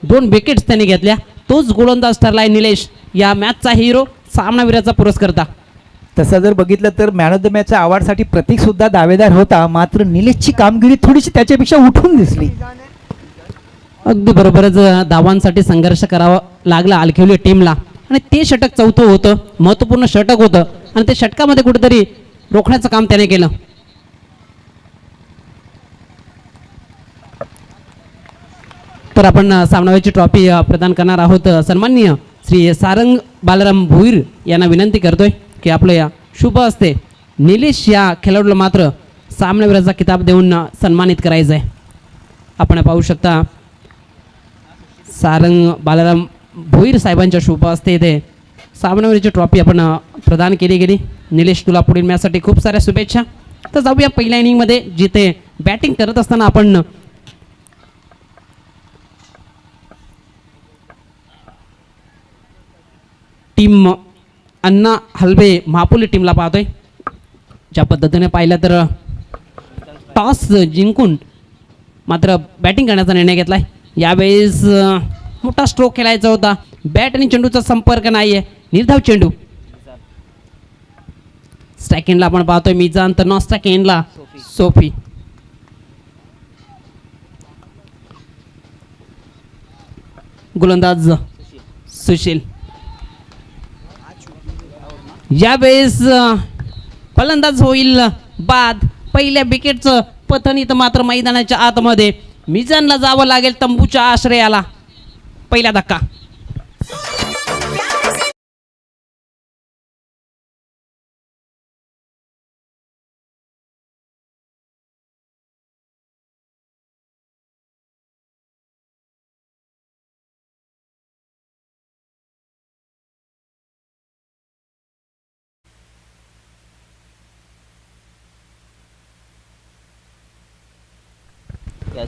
2 wickets त्याने घेतल्या. तोच गोलंदाज ठरलाय निलेश या मॅचचा हिरो, सामनावीराचा पुरस्कर्ता. तसं जर बघितलं तर मॅन ऑफ द मॅचच्या अवॉर्डसाठी प्रतीक सुद्धा दावेदार होता, मात्र निलेशची कामगिरी थोडीशी त्याच्यापेक्षा उठून दिसली. अगदी बरोबरच धावांसाठी संघर्ष करावा लागला अलखेवली टीमला आणि ते षटक चौथं होतं, महत्त्वपूर्ण षटक होतं आणि ते षटकामध्ये कुठेतरी रोखण्याचं काम त्याने केलं. तर आपण सामनावीरची ट्रॉफी प्रदान करणार आहोत. सन्माननीय श्री सारंग बालराम भोईर यांना विनंती करतोय की आपल्या शुभ हस्ते निलेश या खेळाडूला मात्र सामनावीराचा किताब देऊन सन्मानित करायचं आहे. आपण पाहू शकता सारंग बालराम भोईर साहेबांच्या शुभ हस्ते इथे सामनावीरची ट्रॉफी आपण प्रदान केली गेली. निलेश, तुला पुढील मॅचसाठी खूप साऱ्या शुभेच्छा. तर जाऊया पहिल्या इनिंगमध्ये, जिथे बॅटिंग करत असताना आपण टीम अण्णा हलवे महापोली टीमला पाहतोय. ज्या पद्धतीने पाहिलं तर टॉस जिंकून मात्र बॅटिंग करण्याचा निर्णय घेतलाय. यावेळेस मोठा स्ट्रोक खेळायचा होता, बॅट आणि चेंडूचा संपर्क नाहीये, निर्धाव चेंडू. स्ट्राईक एंडला आपण पाहतोय मिजान, तर नॉन स्ट्राईक एंडला सोफी. गोलंदाज सुशील. यावेळेस फलंदाज होईल बाद. पहिल्या विकेटचं पतन इथं मात्र मैदानाच्या आतमध्ये मिजानला जावं लागेल तंबूच्या आश्रयाला. पहिला धक्का.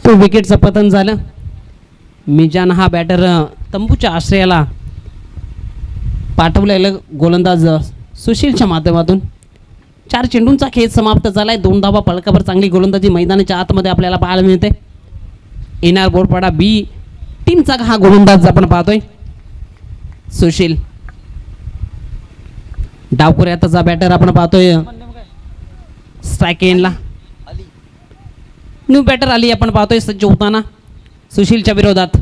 तो विकेटचं पतन झालं. मिजान हा बॅटर तंबूच्या आश्रयाला पाठवलेलं गोलंदाज सुशीलच्या माध्यमातून 4 चेंडूंचा खेळ समाप्त झालाय. 2 धावा पळकावर चांगली गोलंदाजी मैदानाच्या आतमध्ये आपल्याला पाहायला मिळते. एनआर बोरपाडा बी टीमचा हा गोलंदाज आपण पाहतोय सुशील. डावखुऱ्याचा बॅटर आपण पाहतोय स्ट्राईक एंडला. न्यू बॅटर आली आपण पाहतोय सज्ज होताना सुशीलच्या विरोधात.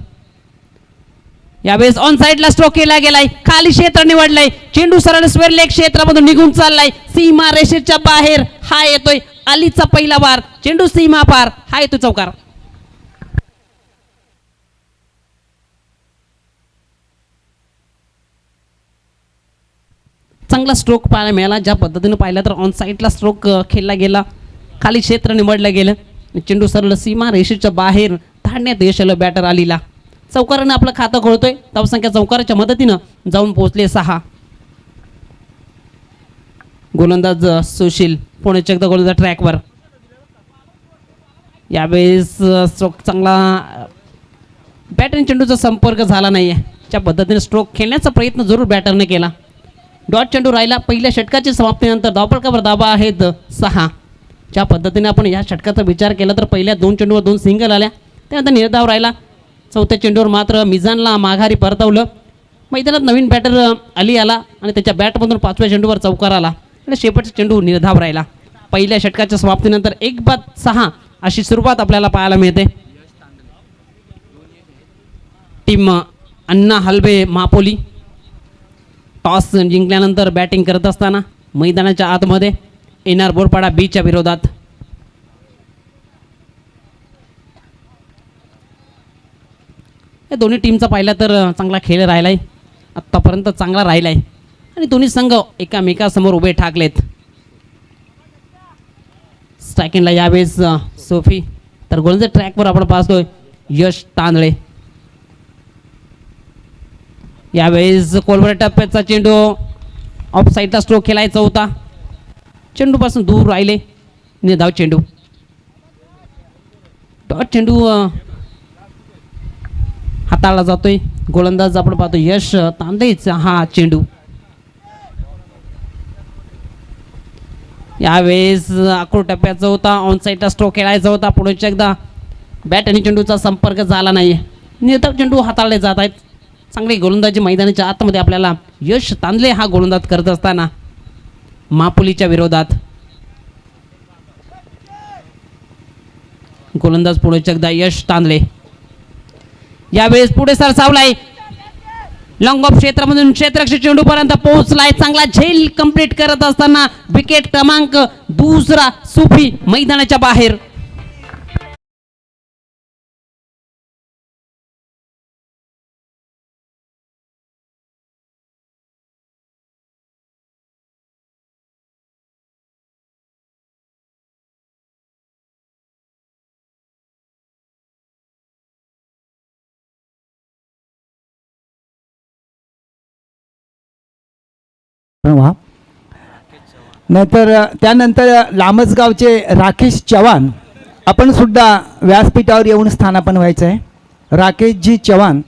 यावेळेस ऑन साइडला स्ट्रोक केला गेलाय, खाली क्षेत्र निवडलंय, चेंडू सरळ स्क्वेअर लेग क्षेत्रामधून निघून चाललाय, सीमा रेषेच्या बाहेर. हा येतोय अलीचा पहिला वार, चेंडू सीमा पार, हा येतो चौकार. चांगला स्ट्रोक पाहायला मिळाला. ज्या पद्धतीने पाहिलं तर ऑन साइडला स्ट्रोक खेळला गेला, खाली क्षेत्र निवडलं गेलं, चेंडू सरळ सीमा रेषेच्या बाहेर धाडण्यात यश आलं बॅटर अलीला. चौकारानं आपलं खातं खोलतोय. धावसंख्या चौकाराच्या मदतीनं जाऊन पोहोचले 6. गोलंदाज सुशील पुण्याच्या एकदा गोलंदाज ट्रॅकवर. यावेळेस स्ट्रोक चांगला, बॅट आणि चेंडूचा संपर्क झाला नाहीये. ज्या पद्धतीने स्ट्रोक खेळण्याचा प्रयत्न जरूर बॅटरने केला. डॉट चेंडू राहिला. पहिल्या षटकाच्या समाप्तीनंतर धावपळकावर धावा आहेत 6. ज्या पद्धतीने आपण या षटकाचा विचार केला तर पहिल्या 2 चेंडूवर 2 सिंगल आल्या, त्यानंतर निर्धाव राहिला. चौथ्या चेंडूवर मात्र मिजानला माघारी परतवलं. मैदानात नवीन बॅटर अली आला आणि त्याच्या बॅटमधून 5व्या चेंडूवर चौकार आला आणि शेवटचा चेंडू निर्धाव राहिला. पहिल्या षटकाच्या समाप्तीनंतर 1-6 अशी सुरुवात आपल्याला पाहायला मिळते. टीम अण्णा हलवे महापोली टॉस जिंकल्यानंतर बॅटिंग करत असताना मैदानाच्या आतमध्ये एनआर बोरपाडा बीच्या विरोधात. या दोन्ही टीमचा पाहिला तर चांगला खेळ राहिलाय, आत्तापर्यंत चांगला राहिलाय आणि दोन्ही संघ एकामेकासमोर उभे ठाकलेत. स्ट्रायकिंगला यावेळेस सोफी, तर गोलंदाज ट्रॅकवर आपण पाहतोय यश तांदळे. यावेळेस कोलवर टप्प्याचा चेंडू ऑफ साईडला स्ट्रोक खेळायचा होता, चेंडूपासून दूर राहिले, निर्धाव चेंडू. डॉट चेंडू हाताळला जातोय. गोलंदाज आपण पाहतो यश तांदेचा हा चेंडू. यावेळेस आखूड टप्प्याचा होता, ऑन साईडला स्ट्रोक खेळायचा होता, पुढे एकदा बॅट आणि चेंडूचा संपर्क झाला नाही. निर्धाव चेंडू हाताळले जात आहेत. चांगली गोलंदाजी मैदानाच्या आतमध्ये आपल्याला यश तांदले हा गोलंदाज करत असताना मापुलीच्या विरोधात गोलंदाज पुढे एकदा यश तांदले. यावेळेस पुढे सरसावलाय. लॉंग ऑफ क्षेत्रामधून क्षेत्ररक्षक चेंडू पर्यंत पोहोचलाय. चांगला झेल कंप्लीट करत असताना विकेट क्रमांक 2 सुफी मैदानाच्या बाहेर. वा. नाहीतर त्यानंतर लामसगावचे राकेश चव्हाण आपण सुद्धा व्यासपीठावर येऊन स्थानापन्न व्हायचं आहे. राकेशजी चव्हाण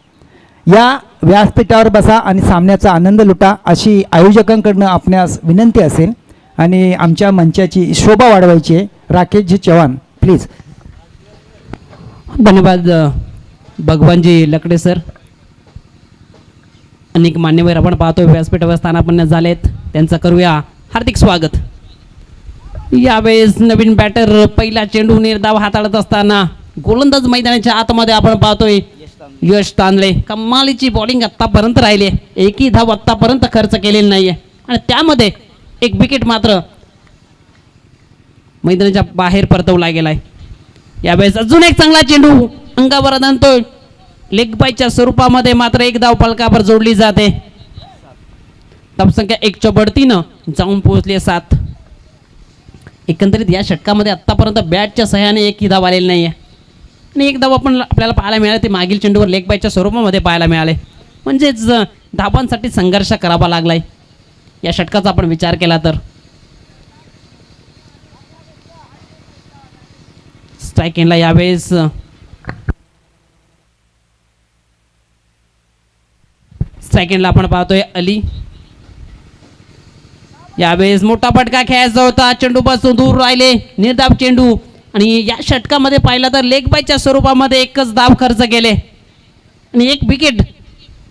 या व्यासपीठावर बसा आणि सामन्याचा आनंद लुटा अशी आयोजकांकडनं आपणास विनंती असेल आणि आमच्या मंचाची शोभा वाढवायची आहे. राकेशजी चव्हाण प्लीज. धन्यवाद भगवानजी लकडे सर. अनेक मान्यवर आपण पाहतोय व्यासपीठावर स्थानापन्न झालेत, त्यांचं करूया हार्दिक स्वागत. यावेळेस नवीन बॅटर पहिला चेंडू निर्धाव हाताळत असताना गोलंदाज मैदानाच्या आतमध्ये आपण पाहतोय यश तांदळे. कमालीची बॉलिंग आत्तापर्यंत राहिली, एकही धाव आत्तापर्यंत खर्च केलेली नाहीये आणि त्यामध्ये एक विकेट मात्र मैदानाच्या बाहेर परतवला गेलाय. यावेळेस अजून एक चांगला चेंडू अंगावर आणतोय. लेग बायच्या स्वरूपामध्ये मात्र एक धाव फलकावर जोडली जाते. धावसंख्या 1च्या बढतीनं जाऊन पोहोचली 7. एकंदरीत या षटकामध्ये आत्तापर्यंत बॅटच्या सहाय्याने एकही धाव आलेली नाही आहे आणि एक धाव आपण आपल्याला पाहायला मिळाले ते मागील चेंडूवर लेग बायच्या स्वरूपामध्ये पाहायला मिळाले. म्हणजेच धावांसाठी संघर्ष करावा लागलाय या षटकाचा आपण विचार केला तर. स्ट्राईक एंडला यावेळेस सेकंडला आपण पाहतोय अली. यावेळेस मोठा फटका खेळायचा होता, चेंडूपासून दूर राहिले. निर्धाव चेंडू आणि या षटकामध्ये पाहिलं तर लेग बायच्या स्वरूपामध्ये एकच धाव खर्च केले आणि एक विकेट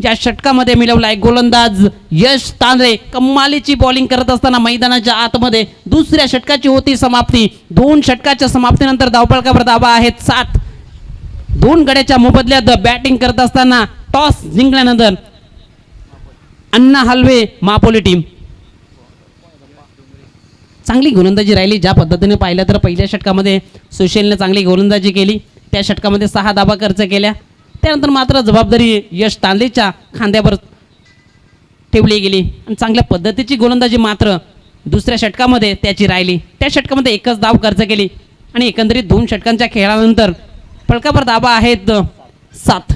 या षटकामध्ये मिळवलाय. गोलंदाज यश तांदळे कमालीची बॉलिंग करत असताना मैदानाच्या आतमध्ये दुसऱ्या षटकाची होती समाप्ती. 2 षटकाच्या समाप्तीनंतर धावफलकावर धावा आहेत 7. 2 गड्याच्या मोबदल्यात बॅटिंग करत असताना टॉस जिंकल्यानंतर अण्णा हलवे मापोली टीम. चांगली गोलंदाजी राहिली. ज्या पद्धतीने पाहिलं तर पहिल्या षटकामध्ये सुशीलने चांगली गोलंदाजी केली, त्या षटकामध्ये 6 धावा खर्च केल्या. त्यानंतर मात्र जबाबदारी यश तांदळेच्या खांद्यावर ठेवली गेली आणि चांगल्या पद्धतीची गोलंदाजी मात्र दुसऱ्या षटकामध्ये त्याची राहिली. त्या षटकामध्ये एकच धाव खर्च केली आणि एकंदरीत 2 षटकांच्या खेळानंतर फलकावर धावा आहेत 7.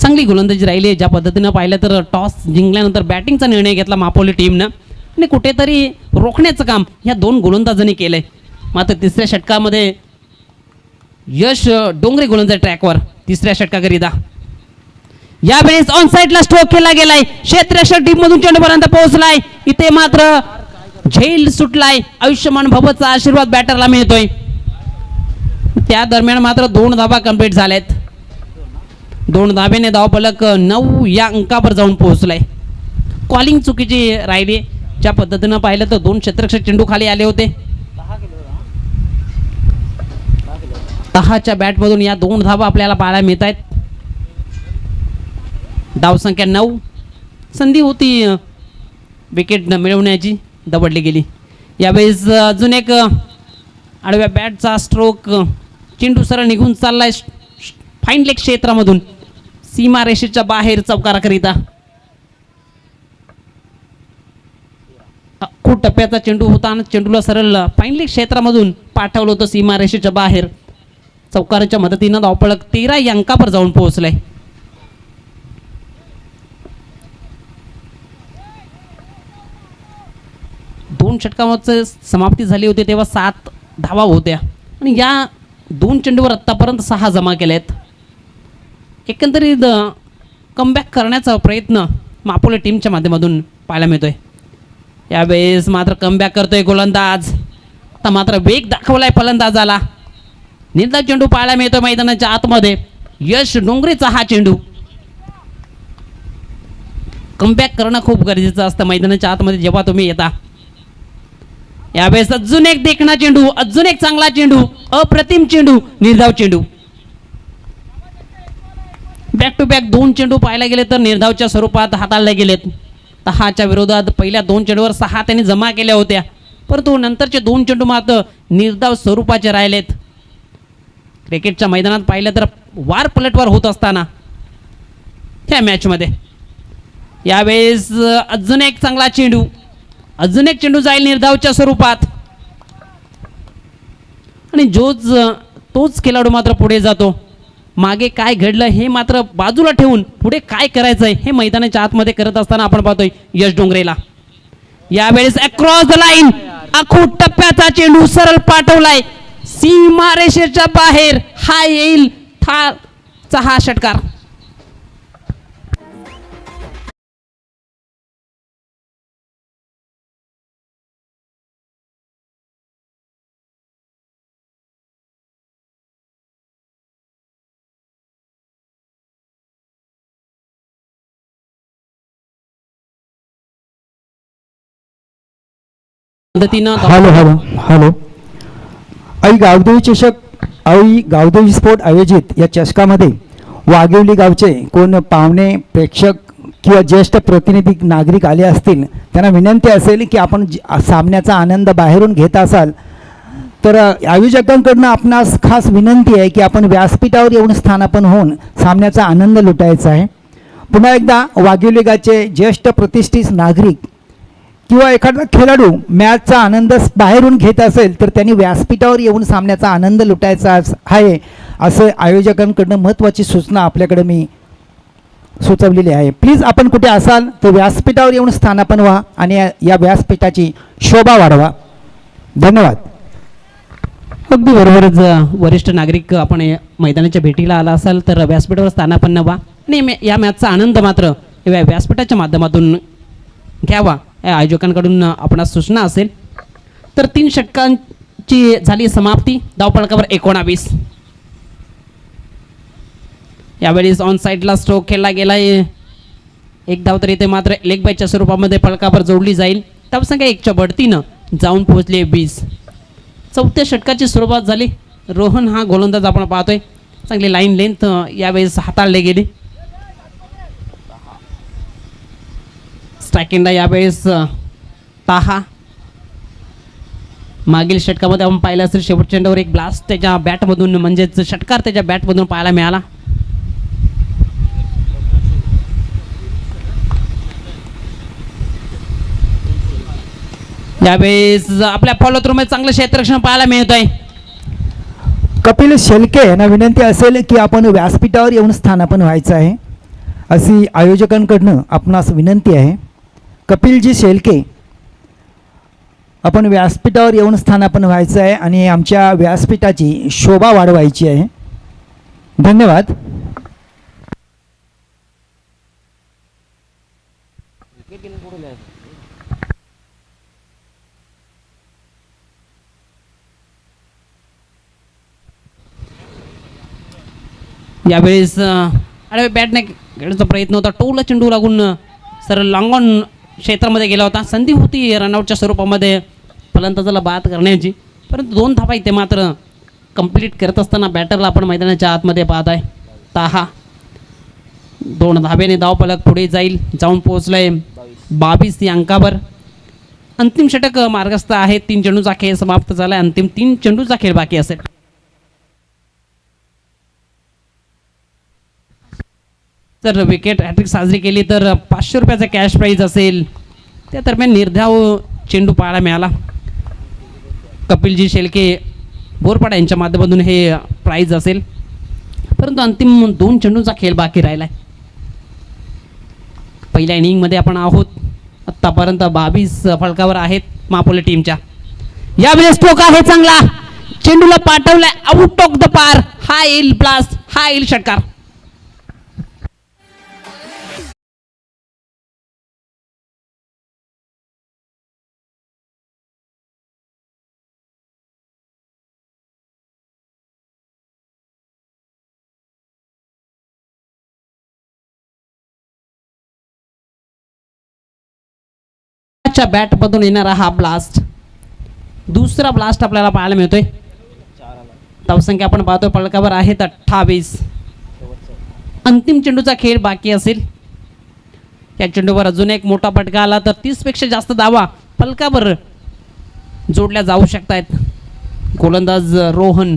चांगली गोलंदाजी राहिली. ज्या पद्धतीनं पाहिलं तर टॉस जिंकल्यानंतर बॅटिंगचा निर्णय घेतला मापोली टीमनं आणि कुठेतरी रोखण्याचं काम ह्या 2 गोलंदाजांनी केलंय. मात्र तिसऱ्या षटकामध्ये यश डोंगरे गोलंदाज ट्रॅकवर तिसऱ्या षटकाकरिता. यावेळेस ऑन साईडला स्ट्रोक केला गेलाय. क्षेत्ररक्षक टीममधून चेंडूपर्यंत पोहोचलाय. इथे मात्र झेल सुटलाय. आयुष्यमान भवचा आशीर्वाद बॅटरला मिळतोय. त्या दरम्यान मात्र 2 धावा कंप्लीट झाल्यात. 2 धावेने धावफलक 9 या अंकावर जाऊन पोहोचलाय. कॉलिंग चुकीची राहिली. ज्या पद्धतीनं पाहिलं तर 2 क्षेत्ररक्षक चेंडू खाली आले होते. 10च्या बॅटमधून या 2 धावा आपल्याला पाहायला मिळत आहेत. धावसंख्या 9. संधी होती विकेट मिळवण्याची, दबडली गेली. यावेळेस अजून एक आडव्या बॅटचा स्ट्रोक. चेंडू सरळ निघून चाललाय फाईन लेग क्षेत्रामधून सीमा रेषेच्या बाहेर चौकाराकरिता. खूप टप्प्याचा चेंडू होता आणि चेंडूला सरळ फाईन लेग क्षेत्रामधून पाठवलं होतं सीमा रेषेच्या बाहेर. चौकाराच्या मदतीनं धावफलक 13 या अंकावर जाऊन पोहोचलाय. दोन षटकांची समाप्ती झाली होती तेव्हा 7 धावा होत्या आणि या 2 चेंडूवर आत्तापर्यंत 6 जमा केल्यात. एकंदरीत कमबॅक करण्याचा प्रयत्न मापोली टीमच्या माध्यमातून पाहायला मिळतोय. यावेळेस मात्र कमबॅक करतोय गोलंदाज. आता मात्र वेग दाखवलाय फलंदाजाला. निर्धाव चेंडू पाहायला मिळतो मैदानाच्या आतमध्ये. यश डोंगरेचा हा चेंडू. कमबॅक करणं खूप गरजेचं असतं मैदानाच्या आतमध्ये जेव्हा तुम्ही येता. यावेळेस अजून एक देखणा चेंडू, अजून एक चांगला चेंडू, अप्रतिम चेंडू, निर्धाव चेंडू. बॅक टू बॅक 2 चेंडू पाहायला गेले तर निर्धावच्या स्वरूपात हाताळले गेलेत. 10च्या विरोधात पहिल्या 2 चेंडूवर 6 त्यांनी जमा केल्या होत्या, परंतु नंतरचे 2 चेंडू मात्र निर्धाव स्वरूपाचे राहिलेत. क्रिकेटच्या मैदानात पाहिलं तर वार पलटवार होत असताना ह्या मॅचमध्ये यावेळेस अजून एक चांगला चेंडू, अजून एक चेंडू जाईल निर्धावच्या स्वरूपात आणि तोच खेळाडू मात्र पुढे जातो. मागे काय घडलं हे मात्र बाजूला ठेवून पुढे काय करायचंय हे मैदानाच्या आतमध्ये करत असताना आपण पाहतोय यश डोंगरेला. यावेळेस अक्रॉस द लाईन आखूड टप्प्याचा चेंडू सरळ पाठवलाय सीमारेषेच्या बाहेर. हा येईल चा हा षटकार. पद्धतीनं हॅलो. आई गावदेवी स्पोर्ट आयोजित या चषकामध्ये वाघिवली गावचे कोण पाहुणे, प्रेक्षक किंवा ज्येष्ठ प्रतिनिधी नागरिक आले असतील, त्यांना विनंती असेल की आपण सामन्याचा आनंद बाहेरून घेत असाल तर आयोजकांकडनं आपणास खास विनंती आहे की आपण व्यासपीठावर येऊन स्थानापन्न होऊन सामन्याचा आनंद लुटायचा आहे. पुन्हा एकदा वाघिवली गावचे ज्येष्ठ प्रतिष्ठित नागरिक किंवा एखादा खेळाडू मॅचचा आनंद बाहेरून घेत असेल तर त्यांनी व्यासपीठावर येऊन सामन्याचा आनंद लुटायचा आहे, असं आयोजकांकडनं महत्त्वाची सूचना आपल्याकडे मी सुचवलेली आहे. प्लीज आपण कुठे असाल तर व्यासपीठावर येऊन स्थानापन्न व्हा आणि या व्यासपीठाची शोभा वाढवा. धन्यवाद. अगदी बरोबरच. वरिष्ठ नागरिक आपण मैदानाच्या भेटीला आला असाल तर व्यासपीठावर स्थानापन्न व्हा आणि या मॅचचा आनंद मात्र या व्यासपीठाच्या माध्यमातून घ्यावा या आयोजकांकडून आपणास सूचना असेल. तर 3 षटकांची झाली समाप्ती. धावफलकावर 19. यावेळेस ऑन साईडला स्ट्रोक खेळला गेलाय. एक धाव तर इथे मात्र लेग बायच्या स्वरूपामध्ये फलकावर जोडली जाईल. धावसंख्या 1च्या बढतीनं जाऊन पोहोचली 20. 4थ्या षटकाची सुरुवात झाली. रोहन हा गोलंदाज आपण पाहतोय. चांगली लाईन लेंथ यावेळेस हाताळली गेली. स्ट्रायकिंगला यावेळेस ताहा. मागील षटकामध्ये आपण पाहिलं असेल शेवटच्या चेंडूवर एक ब्लास्ट त्याच्या बॅटमधून म्हणजेच षटकार त्याच्या बॅटमधून पाहायला मिळाला. यावेळेस आपल्या फॉलो थ्रूमध्ये चांगलं क्षेत्ररक्षण पाहायला मिळत आहे. कपिल शेलके यांना विनंती असेल की आपण व्यासपीठावर येऊन स्थानापन्न व्हायचं आहे, अशी आयोजकांकडनं आपणास विनंती आहे. कपिलजी शेलके, आपण व्यासपीठावर येऊन स्थानापन्न व्हायचं आहे आणि आमच्या व्यासपीठाची शोभा वाढवायची आहे. धन्यवाद. यावेळेस अरे बॅटने खेळण्याचा प्रयत्न होता. टोला चेंडू लागून सरळ लॉंग ऑन क्षेत्रामध्ये गेला होता. संधी होती रनआउटच्या स्वरूपामध्ये फलंदाजाला बाद करण्याची, परंतु 2 धावा इथे मात्र कंप्लीट करत असताना बॅटरला आपण मैदानाच्या आतमध्ये पाहत आहे. ताहा 2 धाब्याने धावफलक पुढे जाऊन पोहोचलाय 22 या अंकावर. अंतिम षटक मार्गस्थ आहे. 3 चेंडूचा खेळ समाप्त झाला. अंतिम 3 चेंडूचा खेळ बाकी असेल. जर विकेट हॅट्रिक साजरी केली तर 500 रुपयाचा कॅश प्राईज असेल. त्या दरम्यान निर्धाव चेंडू पाहायला मिळाला. कपिलजी शेलके बोरपाडा यांच्या माध्यमातून हे प्राईज असेल, परंतु अंतिम 2 चेंडूचा खेळ बाकी राहिला आहे. पहिल्या इनिंगमध्ये आपण आहोत. आत्तापर्यंत 22 फलकावर आहेत मापोले टीमच्या. यावेळेस स्ट्रोक आहे चांगला. चेंडूला पाठवलाय आउट ऑफ द पार. हा येईल ब्लास्ट, हा येईल षटकार. चेतकच्या बॅटमधून येणारा हा ब्लास्ट, दुसरा ब्लास्ट आपल्याला पाहायला मिळतोय. धावसंख्या आपण पाहतोय फलकावर आहेत 28. अंतिम चेंडूचा खेळ बाकी असेल. या चेंडूवर अजून एक मोठा फटका आला तर 30पेक्षा जास्त धावा फलकावर जोडल्या जाऊ शकतायत. गोलंदाज रोहन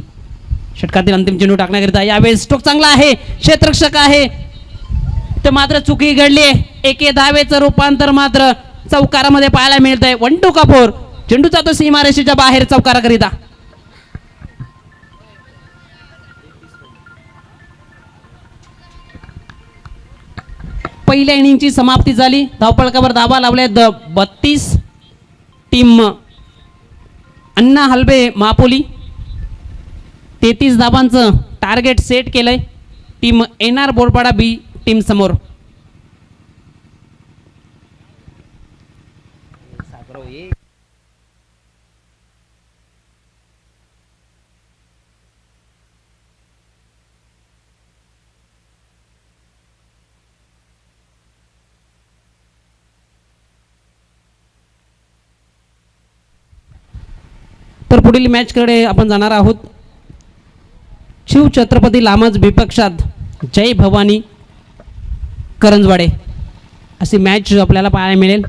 षटकातील अंतिम चेंडू टाकण्याकरिता यावेळेस स्ट्रोक चांगला आहे, क्षेत्ररक्षक आहे ते मात्र चुकी घडली. एके धावेचं रूपांतर मात्र चौकारामध्ये पाहायला मिळत आहे. 1-2 का 4. चेंडू जातो सीमारेषेच्या बाहेर चौकाराकरिता. पहिल्या इनिंगची समाप्ती झाली. धावफलकावर धावा लावल्या 32. टीम अण्णा हलबे महापोली 33 धावांचं टार्गेट सेट केलंय. टीम NR बोरपाडा बी टीम समोर. तर पुढील मॅचकडे आपण जाणार आहोत. शिव छत्रपती लामज विपक्षात जय भवानी करंजवाडे अशी मॅच आपल्याला पाहायला मिळेल.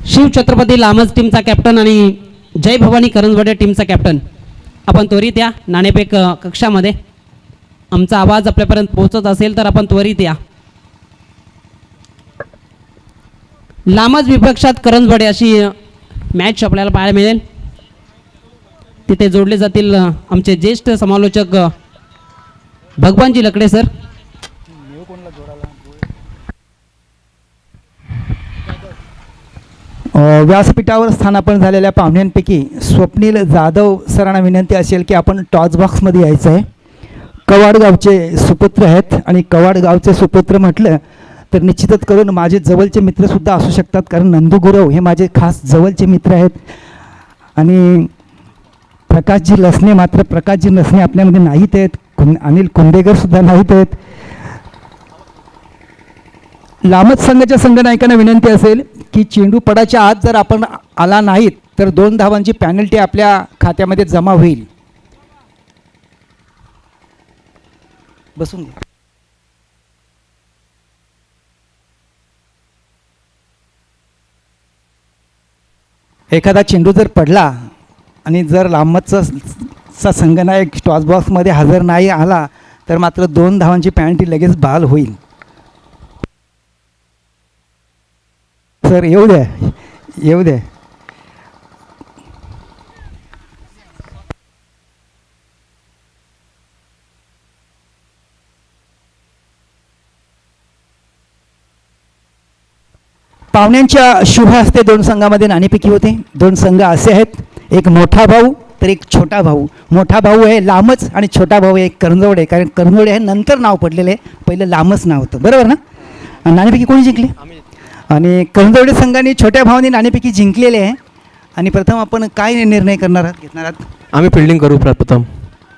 शिव छत्रपती लामज टीमचा कॅप्टन आणि जय भवानी करंजवाडे टीमचा कॅप्टन आपण त्वरित या नाणेफेक कक्षामध्ये. आमचा आवाज आपल्यापर्यंत पोहोचत असेल तर आपण त्वरित या. लामज विपक्षात करंजवाडे अशी मॅच आपल्याला पाहायला मिळेल. तिथे जोडले जातील आमचे ज्येष्ठ समालोचक भगवानजी लकडे सर. व्यासपीठावर स्थानापन्न झालेल्या पाहुण्यांपैकी स्वप्नील जाधव सरांना विनंती असेल की आपण टॉस बॉक्समध्ये यायचं आहे. कवाडगावचे सुपुत्र आहेत आणि कवाडगावचे सुपुत्र म्हटलं तर निश्चितच करून माझे जवळचे मित्रसुद्धा असू शकतात, कारण नंदू गुरव हे माझे खास जवळचे मित्र आहेत. आणि प्रकाशजी लसणे मात्र प्रकाशजी लसणे आपल्यामध्ये नाहीत आहेत. अनिल कुंदेकरसुद्धा नाहीत आहेत. लामत संघाच्या संघनायकांना विनंती असेल की चेंडू पडाच्या आत जर आपण आला नाहीत तर 2 धावांची पॅनल्टी आपल्या खात्यामध्ये जमा होईल. बसून घ्या. एखादा चेंडू जर पडला आणि जर लामतचा संघनायक टॉस बॉक्समध्ये हजर नाही आला तर मात्र 2 धावांची पॅनल्टी लगेच बहाल होईल. सर येऊ द्या, येऊ द्या. पाहुण्यांच्या शुभ हस्ते 2 संघामध्ये नाणेफेकी होते. 2 संघ असे आहेत, एक मोठा भाऊ तर एक छोटा भाऊ. मोठा भाऊ आहे लामच आणि छोटा भाऊ आहे करंजवडे, कारण करंजवडे हे नंतर नाव पडलेले आहे, पहिलं लामच नाव होतं, बरोबर ना. नाणेफेकी कोणी जिंकली? आणि करंजवडे संघाने छोट्या भावाने नाणेफेकी जिंकलेले आहे. आणि प्रथम आपण काय निर्णय करणार आहात, घेणार आहात? आम्ही फिल्डिंग करू प्रथम.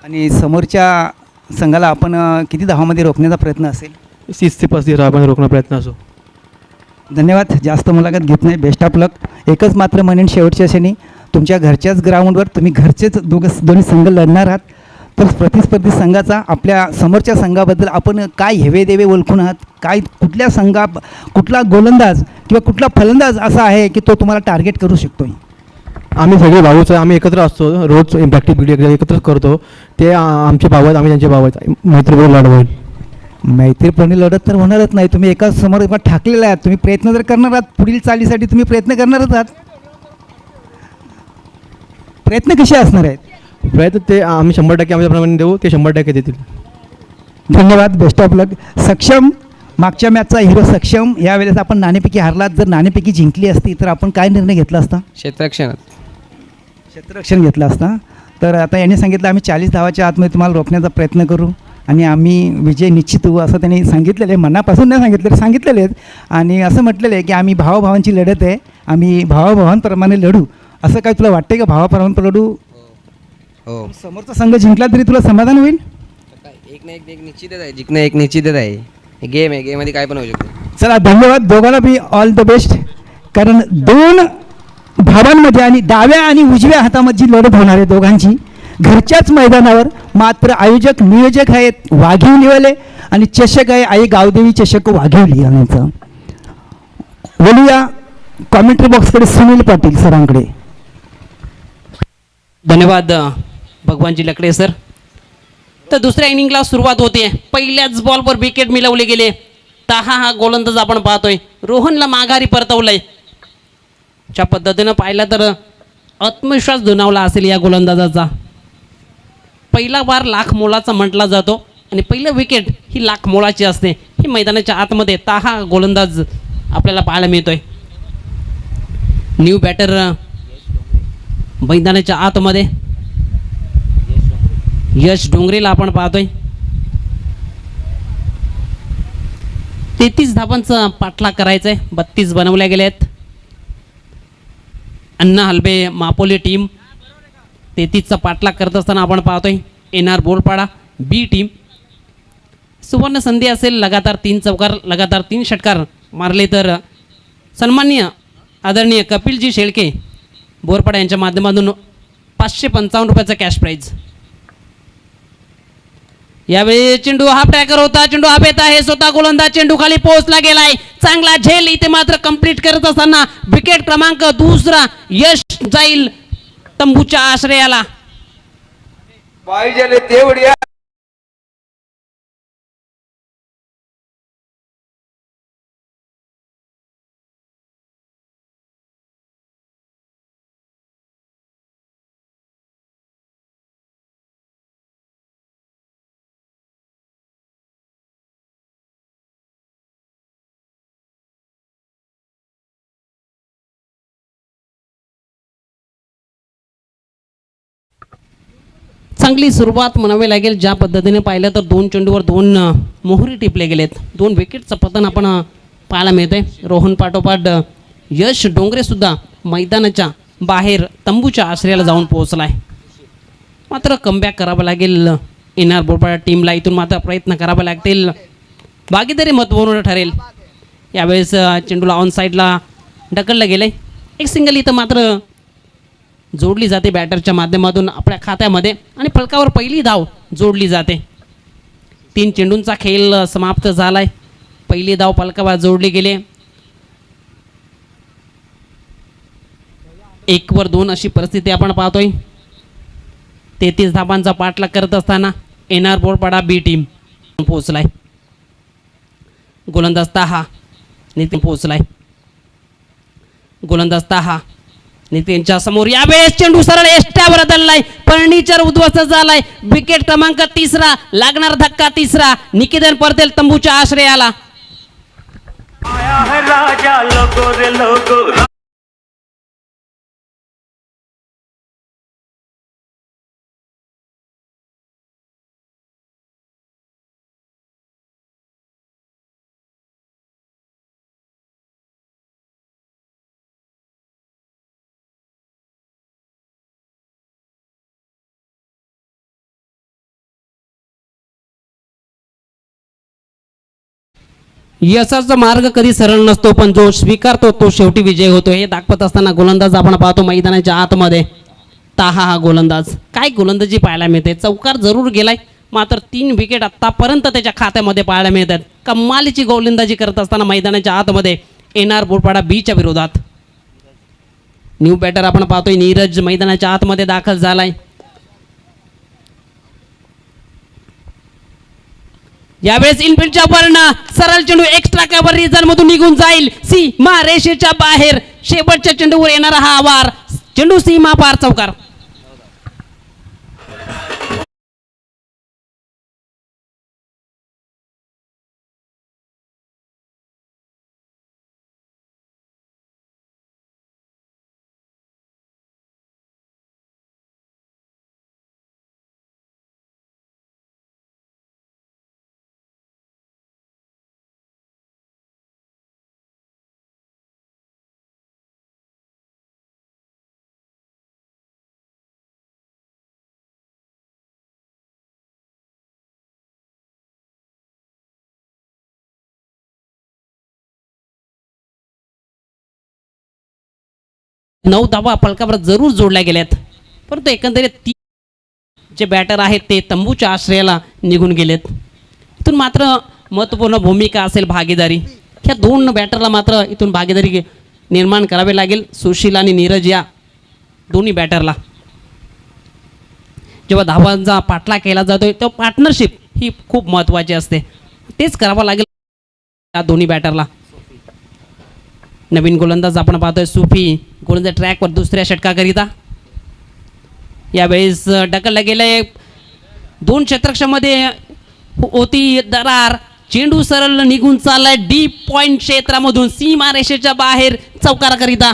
आणि समोरच्या संघाला आपण किती धावामध्ये रोखण्याचा प्रयत्न असेल? 30 ते 35 धावांमध्ये रोखण्याचा प्रयत्न असो. धन्यवाद. जास्त मुलाखत घेत नाही. बेस्ट ऑफ लक. एकच मात्र म्हणेन शेवटच्या क्षणी, तुमच्या घरच्याच ग्राउंडवर तुम्ही घरचेच दोन्ही संघ लढणार आहात. तर प्रतिस्पर्धी संघाचा आपल्या समोरच्या संघाबद्दल आपण काय हेवे देवे ओळखून आहात? काय कुठला गोलंदाज किंवा कुठला फलंदाज असा आहे की तो तुम्हाला टार्गेट करू शकतो? आम्ही सगळे भाऊच आहे, आम्ही एकत्र असतो, रोज प्रॅक्टिस व्हिडिओ एकत्र करतो. ते आमचे भाऊ आहेत, आम्ही त्यांचे भाऊ आहेत. मैत्रीपूर्ण लढ होईल. मैत्रीपूर्ण लढत तर होणारच नाही. तुम्ही एका समोर ठाकलेला आहात. तुम्ही प्रयत्न जर करणार आहात, पुढील चालीसाठी तुम्ही प्रयत्न करणारच आहात. प्रयत्न कसे असणार आहेत? प्रयत्न ते आम्ही 100% आमच्याप्रमाणे देऊ, ते 100% देतील. धन्यवाद. बेस्ट ऑफ लक. सक्षम, मागच्या मॅचचा हिरो सक्षम, यावेळेस आपण नाणेफेकी हारलात. जर नाणेफेकी जिंकली असती तर आपण काय निर्णय घेतला असता? क्षेत्ररक्षण घेतलं असता. तर आता यांनी सांगितलं आम्ही 40 धावाच्या आतमध्ये तुम्हाला रोखण्याचा प्रयत्न करू आणि आम्ही विजय निश्चित होऊ, असं त्यांनी सांगितलेलं आहे. मनापासून नाही सांगितलेले आहेत. आणि असं म्हटलेलं आहे की आम्ही भावाभावांची लढत आहे, आम्ही भावाभावांप्रमाणे लढू. असं काय तुला वाटते का? भावाप्रमाणे लढू. हो. समोरचा संघ जिंकला तरी तुला समाधान होईल? एक ना एक निश्चितच आहे, जिंकणं एक निश्चितच आहे. गेम आहे, गेममध्ये काय पण होऊ शकते. चला धन्यवाद दोघांना बी ऑल द बेस्ट. कारण दोन भावांमध्ये आणि डाव्या आणि उजव्या हातामध्ये जी लढत होणार आहे दोघांची घरच्याच मैदानावर, मात्र आयोजक नियोजक आहेत वाघिवलीवाले आणि चषक आहे आई गावदेवी चषक वाघिवली यांचं. बोलूया कॉमेंट्री बॉक्सकडे सुनील पाटील सरांकडे. धन्यवाद भगवानजी लकडे सर. तर दुसऱ्या इनिंगला सुरुवात होते. पहिल्याच बॉलवर विकेट मिळवले गेले. ताहा हा गोलंदाज आपण पाहतोय रोहनला माघारी परतवलंय. च्या पद्धतीनं पाहिलं तर आत्मविश्वास दुणावला असेल या गोलंदाजाचा. पहिला बार लाख मोलाचा म्हटला जातो आणि पहिलं विकेट ही लाख मोलाची असते. ही मैदानाच्या आतमध्ये ताहा गोलंदाज आपल्याला पाहायला मिळतोय. न्यू बॅटर मैदानाच्या आतमध्ये यश डोंगरेला आपण पाहतोय. 33 धावांचा पाठलाग करायचा आहे. 32 बनवल्या गेल्या आहेत. अण्णा हलबे मापोली टीम 33चा पाठलाग करत असताना आपण पाहतोय. NR बोलपाडा बी टीम सुवर्ण संधी असेल. लगातार 3 चौकार लगातार 3 षटकार मारले तर सन्माननीय आदरणीय कपिलजी शेळके बोरपाडा यांच्या माध्यमातून 555 रुपयाचा कॅश प्राईज. यावेळी चेंडू हा ट्रॅकर होता. चेंडू हा येत आहे. स्वतः गोलंदाज चेंडू खाली पोहोचला गेलाय. चांगला झेल इथे मात्र कंप्लीट करत असताना विकेट क्रमांक दुसरा यश जाईल तंबूच्या आश्रयाला. पाहिजे तेवढी चांगली सुरुवात म्हणावी लागेल. ज्या पद्धतीने पाहिलं तर 2 चेंडूवर 2 मोहरी टिपले गेलेत. 2 विकेटचं पतन आपण पाहायला मिळतंय. रोहन पाठोपाठ यश डोंगरे सुद्धा मैदानाच्या बाहेर तंबूच्या आश्रयाला जाऊन पोहोचलाय. मात्र कमबॅक करावं लागेल NR बोरपाडा टीमला. इथून मात्र प्रयत्न करावे लागतील. भागीदारी महत्त्वपूर्ण ठरेल. यावेळेस चेंडूला ऑन साईडला ढकललं गेलंय. एक सिंगल इथं मात्र जोडली जाते बॅटरच्या माध्यमातून आपल्या खात्यामध्ये आणि फलकावर पहिली धाव जोडली जाते. 3 चेंडूंचा खेळ समाप्त झालाय. पहिली धाव फलकावर जोडली गेली. 1 वर 2 अशी परिस्थिती आपण पाहतोय. 33 धावांचा पाठलाग करत असताना NR बोरपाडा बी टीम पोहोचलाय. गोलंदाज ताहा नितीन पोहोचलाय. गोलंदाज ताहा नितीनच्या समोर. यावेळेस चेंडू सरळ एष्ट्यावर धरलाय. फर्निचर उद्ध्वस्त झालाय. विकेट क्रमांक 3 लागणार धक्का 3. निकेतन परतेल तंबूच्या आश्रयाला. आया है राजा लोगो रे लोगो. यशाचा मार्ग कधी सरळ नसतो, पण जो स्वीकारतो तो शेवटी विजय होतो. हे दाखवत असताना गोलंदाज आपण पाहतो मैदानाच्या आतमध्ये. ताहा हा गोलंदाज काय गोलंदाजी पाहायला मिळते. चौकार जरूर गेलाय, मात्र 3 विकेट आत्तापर्यंत त्याच्या खात्यामध्ये पाहायला मिळतात. कमालीची गोलंदाजी करत असताना मैदानाच्या आतमध्ये NR बोरपाडा बीच्या विरोधात. न्यू बॅटर आपण पाहतोय नीरज मैदानाच्या आतमध्ये दाखल झालाय. यावेळेस इनफिल्डच्या वर्ण सरळ चेंडू एक्स्ट्रा कव्हर रिझन मधून निघून जाईल. सीमा रेषेच्या बाहेर शेवटच्या चेंडूवर येणारा हा आवार. चेंडू सीमा पार चौकार. 9 धावा फलकावर जरूर जोडल्या गेल्यात, परंतु एकंदरीत जे बॅटर आहेत ते तंबूच्या आश्रयाला निघून गेलेत. इथून मात्र महत्त्वपूर्ण भूमिका असेल भागीदारी. ह्या 2 बॅटरला मात्र इथून भागीदारी निर्माण करावी लागेल. सुशील आणि नीरज या दोन्ही बॅटरला जेव्हा धावांचा पाठलाग केला जातोय तेव्हा पार्टनरशिप ही खूप महत्त्वाची असते. तेच करावं लागेल या दोन्ही बॅटरला. नवीन गोलंदाज आपण पाहतोय सुफी गोलंदाज ट्रॅकवर दुसऱ्या षटकाकरिता. यावेळेस ढकललं गेलंय 2 क्षेत्रक्षामध्ये होती दरार. चेंडू सरळ निघून चाललाय डीप पॉइंट क्षेत्रामधून सीमा रेषेच्या बाहेर चौकाराकरिता.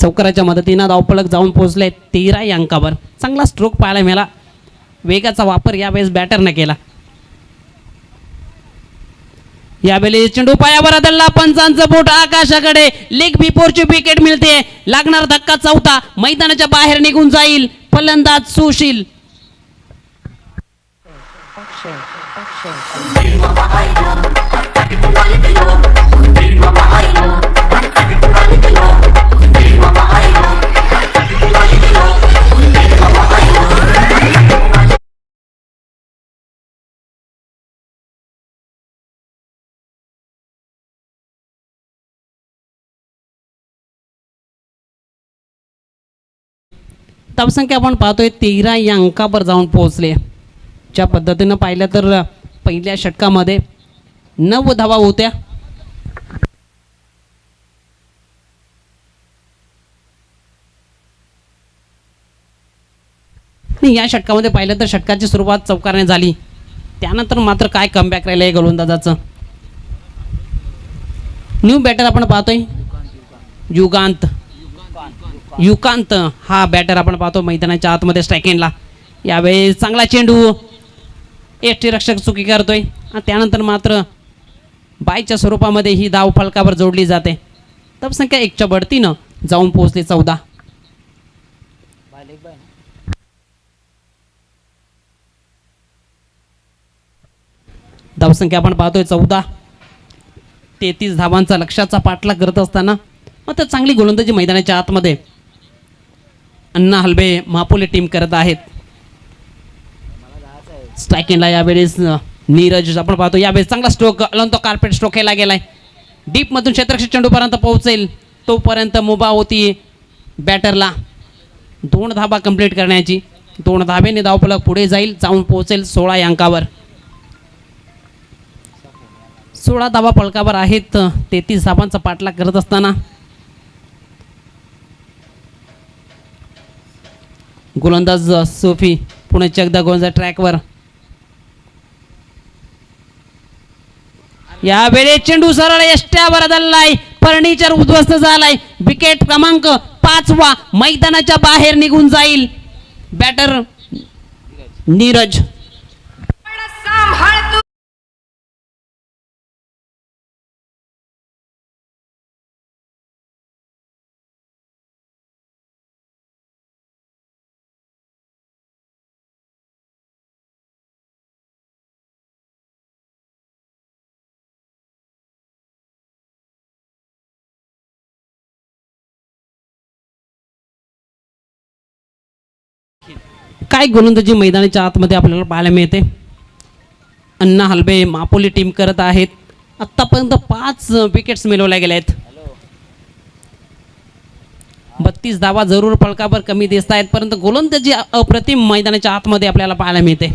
चौकाराच्या मदतीनं धावफलक जाऊन पोहोचले 13 अंकावर. चांगला स्ट्रोक पाहायला मिळाला. वेगाचा वापर यावेळेस बॅटरने केला. यावेळी चेंडू पायावर आदळला. पंचांचं बोट आकाशाकडे. लेग बिफोरची विकेट मिळते. लागणार धक्का चौथा. मैदानाच्या बाहेर निघून जाईल फलंदाज सुशील. धावसंख्या आपण पाहतोय 13 या अंकावर जाऊन पोहोचले. ज्या पद्धतीनं पाहिलं तर पहिल्या षटकामध्ये 9 धावा होत्या. या षटकामध्ये पाहिलं तर षटकाची सुरुवात चौकाराने झाली. त्यानंतर मात्र काय कमबॅक राहिलं आहे गोलंदाजाचं. न्यू बॅटर आपण पाहतोय युकांत हा बॅटर आपण पाहतो मैदानाच्या आतमध्ये स्ट्रायकिंगला. यावेळी चांगला चेंडू यष्टीरक्षक चुकी करतोय आणि त्यानंतर मात्र बायच्या स्वरूपामध्ये ही धाव फलकावर जोडली जाते. धावसंख्या 1च्या बढतीनं जाऊन पोहोचली 14. धावसंख्या आपण पाहतोय 14. 33 धावांचा लक्ष्याचा पाठलाग करत असताना मात्र चांगली गोलंदाजी मैदानाच्या आतमध्ये अण्णा हलबे मापोले टीम करत आहेत. स्ट्रायकिंगला यावेळेस नीरज आपण पाहतो. यावेळेस चांगला स्ट्रोक तो कार्पेट स्ट्रोक केला गेलाय. डीपमधून क्षेत्रक्षक चेंडूपर्यंत पोहोचेल तोपर्यंत मुभा होती बॅटरला 2 धाबा कंप्लीट करण्याची. 2 धाब्याने धावफलक पुढे जाईल. जाऊन पोहोचेल 16 या अंकावर. 16 धावा फलकावर आहेत. 33 धावांचा पाठलाग करत असताना गोलंदाज सोफी पुणे एकदा गोलंदाज ट्रॅकवर. यावेळी चेंडू सरळ यष्ट्यावर आदळलाय. फर्निचर उद्ध्वस्त झालाय. विकेट क्रमांक 5वा मैदानाच्या बाहेर निघून जाईल बॅटर नीरज. काय गोलंदाजी मैदानाच्या आतमध्ये आपल्याला पाहायला मिळते. अण्णा हलबे मापोली टीम करत आहेत. आत्तापर्यंत 5 विकेट्स मिळवल्या गेल्या आहेत. 32 धावा जरूर फलकावर कमी दिसत आहेत, परंतु गोलंदाजी अप्रतिम मैदानाच्या आतमध्ये आपल्याला पाहायला मिळते.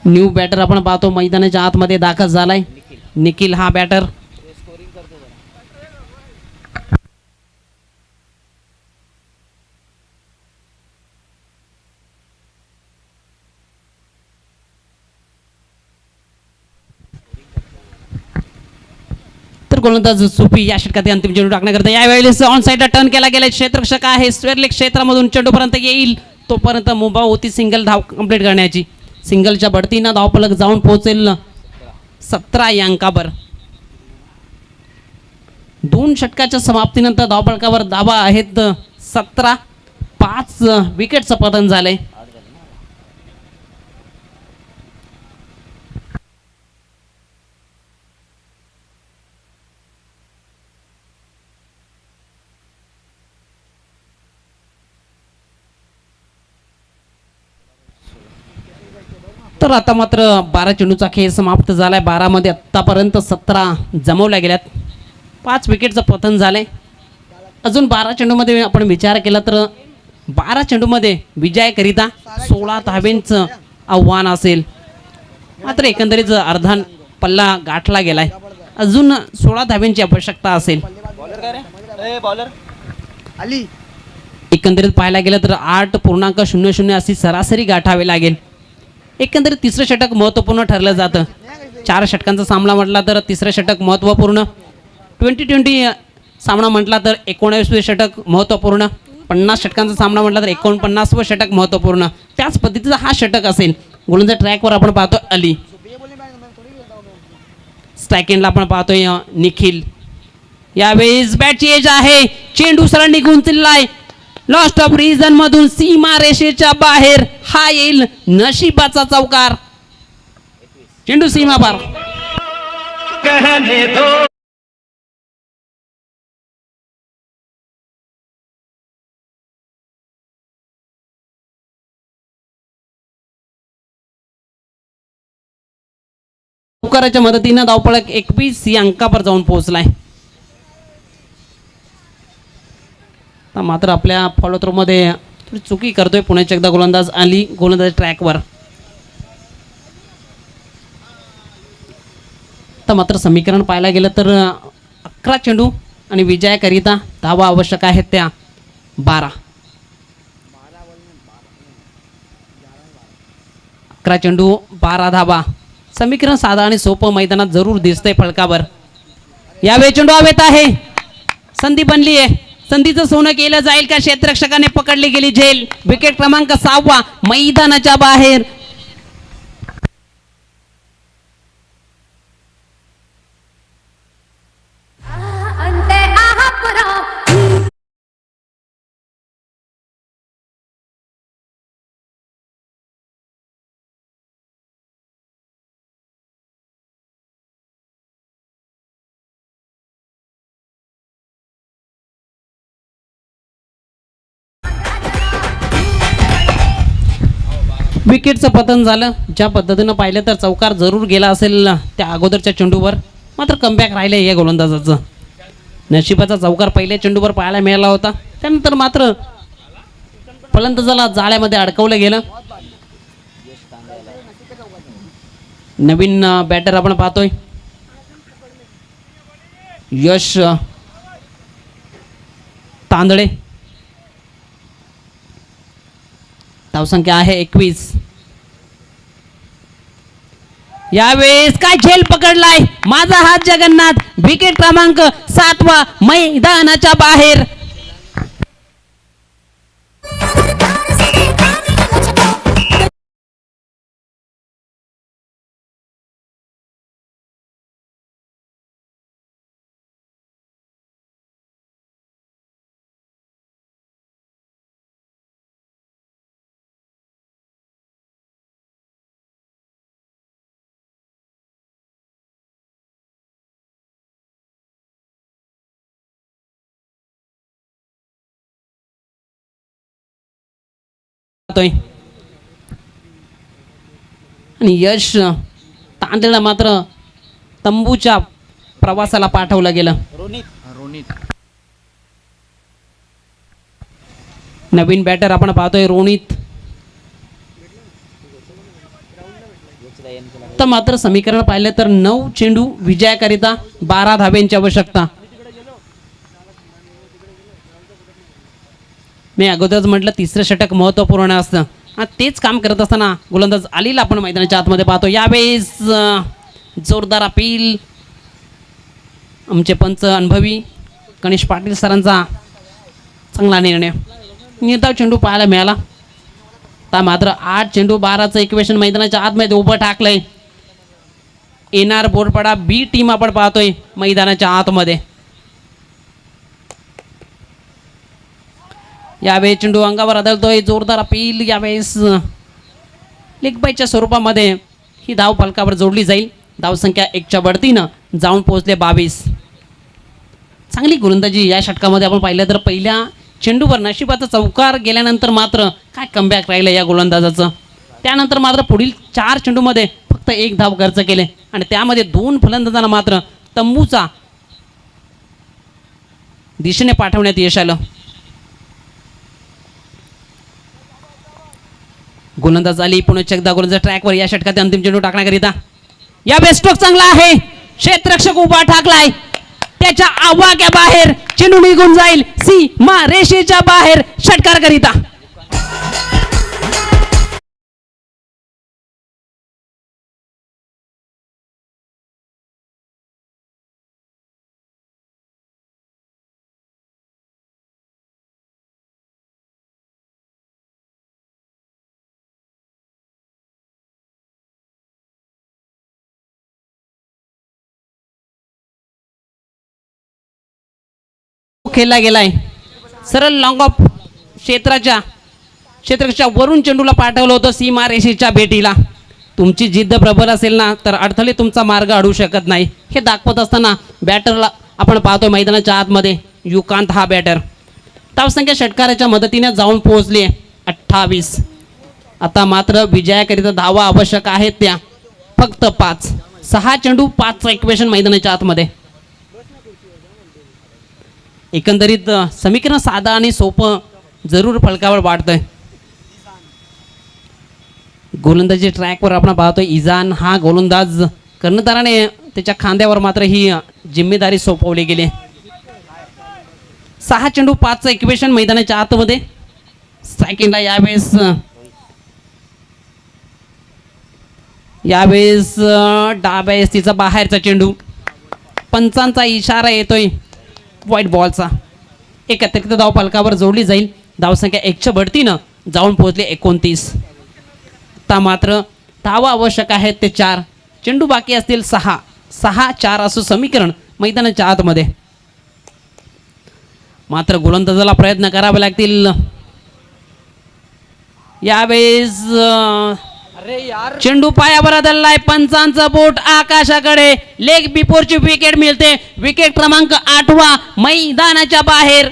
न्यू बॅटर आपण पाहतो मैदानाच्या आतमध्ये दाखल झालाय. निखिल हा बॅटर. तर गोलंदाज सुपी या षटकात अंतिम चेंडू टाकण्याकरता यावेळेस ऑन साईडला टर्न केला गेला. क्षेत्ररक्षक आहे स्वेरलेग क्षेत्रामधून चेंडूपर्यंत येईल तोपर्यंत मुभा होती सिंगल धाव कंप्लीट करण्याची. सिंगलच्या बढतीनं धावफलक जाऊन पोहोचेल 17 या अंकावर. 2 षटकाच्या समाप्तीनंतर धावफलकावर धावा आहेत 17. 5 विकेटचं पतन झालंय. तर आता मात्र 12 चेंडूचा खेळ समाप्त झालाय. 12 मध्ये आत्तापर्यंत 17 जमवल्या गेल्यात. 5 विकेटचं पतन झालंय. अजून 12 चेंडूमध्ये आपण विचार केला तर 12 चेंडूमध्ये विजयाकरिता 16 धावेंचं आव्हान असेल. मात्र एकंदरीत अर्धा पल्ला गाठला गेलाय. अजून 16 धावेंची आवश्यकता असेल. एकंदरीत पाहायला गेलं तर 8.00 अशी सरासरी गाठावी लागेल. एकंदरीत तिसरं षटक महत्त्वपूर्ण ठरलं जातं. 4 षटकांचा सामना म्हटला तर तिसरं षटक महत्त्वपूर्ण. 20-20 सामना म्हटला तर 19वे षटक महत्त्वपूर्ण. 50 षटकांचा सामना म्हटला तर 49वं षटक महत्त्वपूर्ण. त्याच पद्धतीचा हा षटक असेल. गोलंदाज ट्रॅकवर आपण पाहतो अली. स्ट्राईक एंडला आपण पाहतोय निखिल. यावेळेस बॅटची एज आहे. चेंडू सरळ निघून चाललाय. लॉस्ट ऑफ रिजन मधून सीमा रेषेच्या बाहेर. हा येईल नशिबाचा चौकार. चेंडू सीमा पार. कहने दो चौकाराच्या मदतीनं धावफलक 21 या अंकावर जाऊन पोहोचलाय. मात्र आपल्या फॉलो थ्रो मध्ये थोडी चुकी करतोय पुण्याचा एकदा गोलंदाज अली. गोलंदाज ट्रॅकवर. तर मात्र समीकरण पाहायला गेलं तर 11 चेंडू आणि विजयाकरिता धावा आवश्यक आहेत त्या 12. 11 चेंडू 12 धावा. समीकरण साधा आणि सोपं मैदानात जरूर दिसतंय फलकावर. यावेळी चेंडू हवेत आहे. संधी बनली आहे. संधीचं सोनं केलं जाईल का? क्षेत्ररक्षकाने पकडली गेली झेल. विकेट क्रमांक 6 मैदानाच्या बाहेर. विकेटचं पतन झालं. ज्या पद्धतीनं पाहिलं तर चौकार जरूर गेला असेल त्या अगोदरच्या चेंडूवर. मात्र कमबॅक राहिलं या गोलंदाजाचं. नशिबाचा चौकार पहिल्या चेंडूवर पाहायला मिळाला होता. त्यानंतर मात्र फलंदाजाला जाळ्यामध्ये अडकवलं गेलं. नवीन बॅटर आपण पाहतोय यश तांदळे. धावसंख्या आहे 21. यावेळेस काय झेल पकडलाय माझा हात जगन्नाथ. विकेट क्रमांक 7 मैदानाच्या बाहेर. आणि यश तांदळा मात्र तंबूच्या प्रवासाला पाठवलं गेलं. नवीन बॅटर आपण पाहतोय रोनित. तर मात्र समीकरण पाहिलं तर 9 चेंडू विजयाकरिता 12 धाब्यांची आवश्यकता. मी अगोदरच म्हटलं तिसरं षटक महत्त्वपूर्ण असतं. तेच काम करत असताना गोलंदाज अलीला आपण मैदानाच्या आतमध्ये पाहतो. यावेळेस जोरदार अपील. आमचे पंच अनुभवी गणेश पाटील सरांचा चांगला निर्णय. निर्धाव चेंडू पाहायला मिळाला. आता मात्र 8 चेंडू 12चं इक्वेशन मैदानाच्या आतमध्ये उभं टाकलंय. येणार बोरपाडा बी टीम आपण पाहतोय मैदानाच्या आतमध्ये. यावेळेस चेंडू अंगावर आदळतोय. जोरदार अपील. यावेळेस लेग बायच्या स्वरूपामध्ये ही धाव फलकावर जोडली जाईल. धावसंख्या 1च्या बढतीनं जाऊन पोहोचले 22. चांगली गोलंदाजी या षटकामध्ये आपण पाहिलं तर पहिल्या चेंडूवर नशिबाचा चौकार गेल्यानंतर मात्र काय कमबॅक राहिलं या गोलंदाजाचं. त्यानंतर मात्र पुढील 4 चेंडूमध्ये फक्त 1 धाव खर्च केले आणि त्यामध्ये 2 फलंदाजांना मात्र तंबूचा दिशेने पाठवण्यात यश आलं. गोलंदाज आली पुन्हा एकदा गोलंदाज ट्रॅकवर या षटकात अंतिम चेंडू टाकण्याकरिता. या बेस्ट्रोक चांगला आहे. क्षेत्ररक्षक उभा ठाकलाय. त्याच्या आवाक्या बाहेर चेंडू निघून जाईल सीमा रेषेच्या बाहेर षटकारकरिता. खेळला गेलाय. सरळ लॉंग ऑफ क्षेत्राच्या वरून चेंडूला पाठवलं होतं सीमा रेषेच्या भेटीला. तुमची जिद्द प्रबल असेल ना तर अडथळे तुमचा मार्ग अडवू शकत नाही. हे दाखवत असताना बॅटरला आपण पाहतोय मैदानाच्या आतमध्ये युकांत हा बॅटर. धावसंख्या षटकाराच्या मदतीने जाऊन पोहोचली 28. आता मात्र विजयाकरिता धावा आवश्यक आहेत त्या फक्त 5. 6 चेंडू 5चं इक्वेशन मैदानाच्या आतमध्ये. एकंदरीत समीकरण साधा आणि सोपं जरूर फलकावर वाढतंय. गोलंदाजी ट्रॅकवर आपण पाहतोय इजान हा गोलंदाज. कर्णधाराने त्याच्या खांद्यावर मात्र ही जिम्मेदारी सोपवली गेली. 6 चेंडू 5चं इक्वेशन मैदानाच्या आतमध्ये. सेकंडला यावेळेस डाव्या एसटीचा बाहेरचा चेंडू. पंचांचा इशारा येतोय व्हाईट बॉलचा. एक अतिरिक्त धाव फलकावर जोडली जाईल. धावसंख्या 1च्या बढतीनं जाऊन पोहोचले 29. आता मात्र धावा आवश्यक आहेत ते 4. चेंडू बाकी असतील 6. 6-4 असं समीकरण मैदानाच्या आतमध्ये. मात्र गोलंदाजाला प्रयत्न करावे लागतील. यावेळेस चेंडू पायावर आदळलाय. पंचांचा बोट आकाशाकडे. लेग बिफोरची विकेट मिळते. विकेट क्रमांक 8वा मैदानाच्या बाहेर.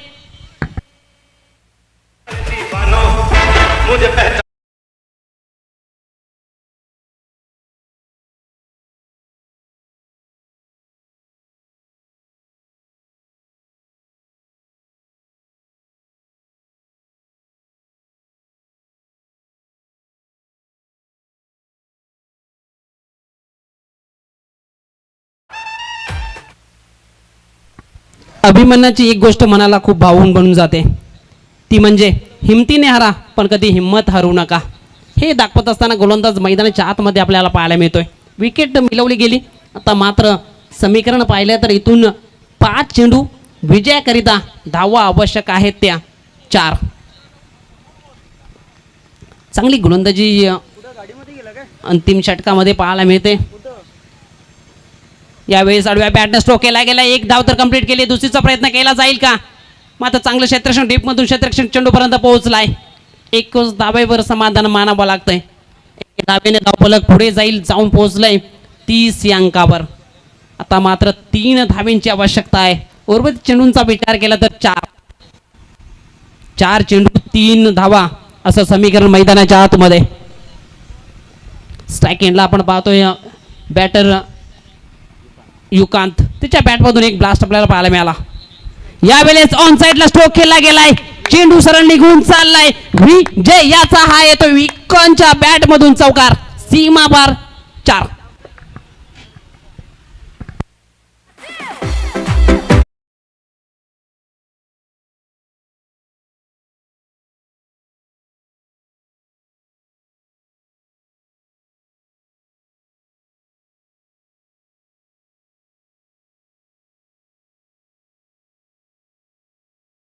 अभिमानाची एक गोष्ट मनाला खूप भावून बनून जाते. ती म्हणजे हिमतीने हरा पण कधी हिंमत हरू नका. हे दाखवत असताना गोलंदाज मैदानाच्या आतमध्ये आपल्याला पाहायला मिळतोय. विकेट मिळवली गेली. आता मात्र समीकरण पाहिलं तर इथून 5 चेंडू विजयाकरिता धावा आवश्यक आहेत त्या 4. चांगली गोलंदाजी अंतिम षटकामध्ये पाहायला मिळते. यावेळेस आडव्या बॅटने स्ट्रोक केला गेला. 1 धाव तर कंप्लीट केली. दुसरीचा प्रयत्न केला जाईल का? मात्र चांगलं क्षेत्ररक्षण डीपमधून क्षेत्ररक्षण चेंडूपर्यंत पोहोचलाय. 1 धावेवर समाधान मानावं लागतंय. 1 धावेने धावफलक पुढे जाईल. जाऊन पोहोचलंय 30 या अंकावर. आता मात्र 3 धावेंची आवश्यकता आहे. उर्वरित चेंडूंचा विचार केला तर 4 चेंडू 3 धावा असं समीकरण मैदानाच्या आतमध्ये. स्ट्राईक एंडला आपण पाहतोय बॅटर युकांत. त्याच्या बॅटमधून एक ब्लास्ट आपल्याला पाहायला मिळाला. यावेळेस ऑन साइडला स्ट्रोक केला गेलाय. चेंडू सरळ निघून चाललाय. विजय याचा हा येतो विकांतच्या बॅटमधून चौकार. सीमा पार 4.